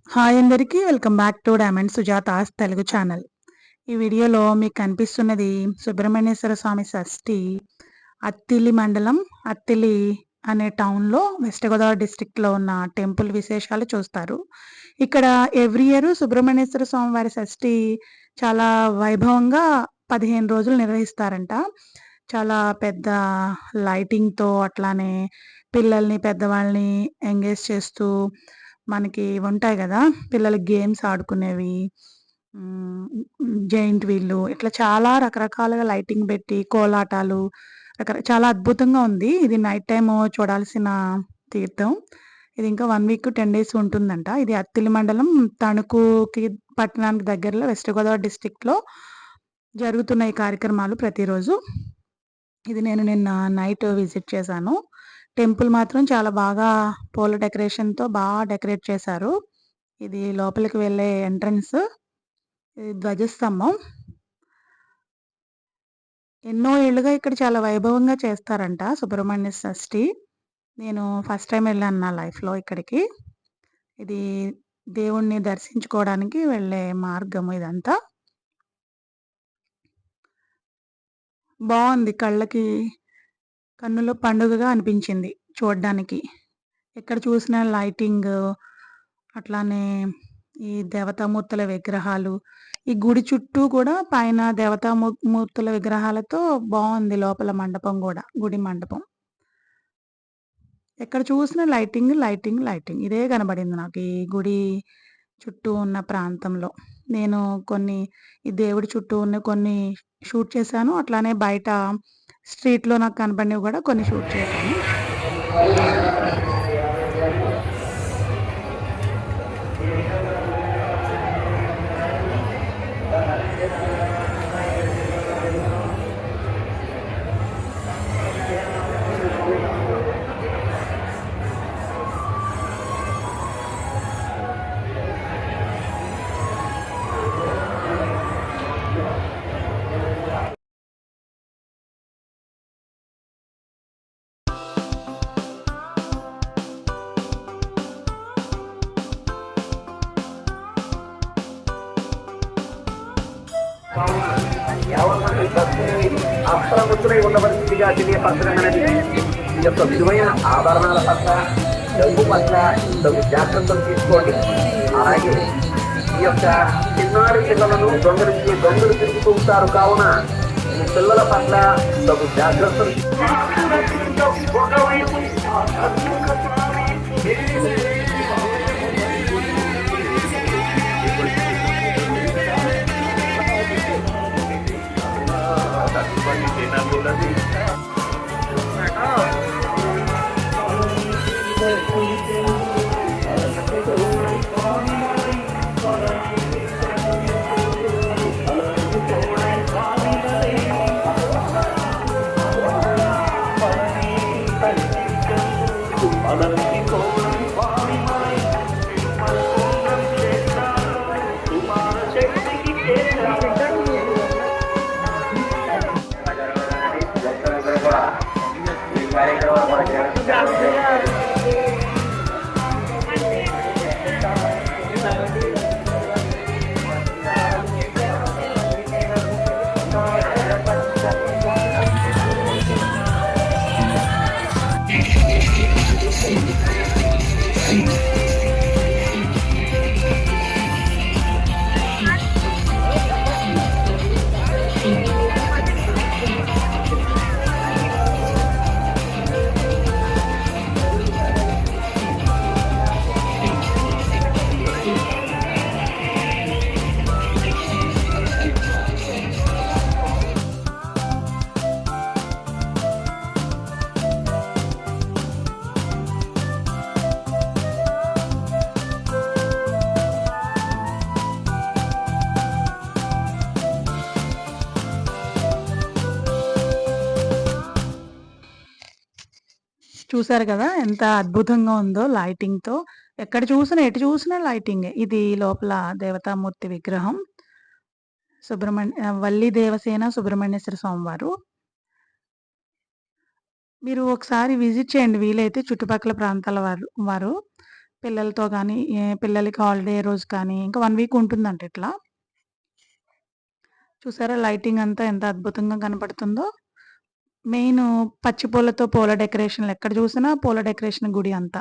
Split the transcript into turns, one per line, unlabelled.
Hi అందరికీ. Welcome back to diamond Sujata's Telugu channel. ఈ వీడియోలో మీకు కనిపిస్తున్నది సుబ్రహ్మణ్యేశ్వర స్వామి షష్ఠి అత్తిలి మండలం, అత్తిలి అనే టౌన్‌లో వెస్ట్ గోదావరి డిస్ట్రిక్ట్‌లో ఉన్న టెంపుల్ విశేషాలు చూస్తారు. ఇక్కడ ఎవ్రీ ఇయర్ సుబ్రహ్మణ్యేశ్వర స్వామి వారి షష్ఠి చాలా వైభవంగా 15 రోజులు నిర్వహిస్తారంట. చాలా పెద్ద లైటింగ్‌తో అట్లానే పిల్లల్ని, పెద్దవాళ్ళని ఎంగేజ్ చేస్తూ మనకి ఉంటాయి గదా! పిల్లలకి గేమ్స్ ఆడుకునేవి. హ్మ్. జెయింట్ వీల్లు ఇట్లా చాలా రకరకాలుగా లైటింగ్ బెట్టి, కోలాటాలు చాలా అద్భుతంగా ఉంది. ఇది నైట్ టైము చూడాల్సిన తీర్థం. ఇది ఇంకా 1 వీక్, 10 డేస్ ఉంటుందంట. ఇది అత్తిలి మండలం తణుకుకి పట్టణానికి దగ్గరలో వెస్ట్ గోదావరి డిస్ట్రిక్ట్‌లో జరుగుతున్న ఈ కార్యక్రమాలు ప్రతిరోజు. ఇది నేను నిన్న నైట్ విజిట్ చేశాను. టెంపుల్ మాత్రం చాలా బాగా పూల డెకరేషన్‌తో డెకరేట్ చేశారు. ఇది లోపలికి వెళ్ళే ఎంట్రన్స్. ఇది ధ్వజస్తంభం. ఎన్నో ఏళ్లుగా ఇక్కడ చాలా వైభవంగా చేస్తారంట సుబ్రహ్మణ్య షష్ఠి. నేను ఫస్ట్ టైమ్ ఎళ్ళాను నా లైఫ్‌లో ఇక్కడికి. ఇది దేవుడిని దర్శించుకోవడానికి వెళ్ళే మార్గము ఇదంతా. బావుంది. కన్నుల పండుగగా అనిపించింది చూడ్డానికి. ఎక్కడ చూసినా లైటింగు, అట్లానే ఈ దేవతామూర్తుల విగ్రహాలు, ఈ గుడి చుట్టూ కూడా పైన మూర్తుల విగ్రహాలతో బావుంది లోపల మండపం గూడా, గుడి మండపం. ఎక్కడ చూసినా లైటింగ్, లైటింగ్, లైటింగ్ ఇదే కనబడింది నాకు ఈ గుడి చుట్టూ ఉన్న ప్రాంతంలో. నేను ఈ దేవుడి చుట్టూ ఉన్న కొన్ని షూట్ చేశాను. అట్లానే బయట స్ట్రీట్‌లో నాకు కనపడినవి గూడా కొన్ని షూట్ చేశాను.
యావత్ భక్తుని అప్రమత్తులై ఉండవలసిందిగా తెలియపరచడమనేది ఈ యొక్క విలువైన ఆభరణాల పట్ల, డబ్బు పట్ల తగు జాగ్రత్తలు తీసుకోండి. అలాగే ఈ యొక్క చిన్నారి పిల్లలను దొంగలు తిరుగుతూ ఉంటారు. కావున ఈ పిల్లల పట్ల తగు జాగ్రత్తలు
చూసారు గదా! ఎంత అద్భుతంగా ఉందో లైటింగ్‌తో. ఎటు చూసినా లైటింగే. ఇది లోపల దేవతామూర్తి విగ్రహం. వల్లి దేవసేన సుబ్రహ్మణ్యేశ్వర స్వామివారు. మీరు ఒకసారి విజిట్ చేయండి వీలైతే చుట్టుపక్కల ప్రాంతాల వారు. పిల్లలతో గానీ, పిల్లలకి హాలిడే రోజు కానీ, ఇంకా 1 వీక్ ఉంటుందంట ఇట్లా. చూసారా లైటింగ్ అంతా ఎంత అద్భుతంగా కనపడుతుందో. మెయిను పచ్చి పూలతో పూల డెకరేషన్‌లు ఎక్కడ చూసినా పూల డెకరేషన్ గుడి అంతా.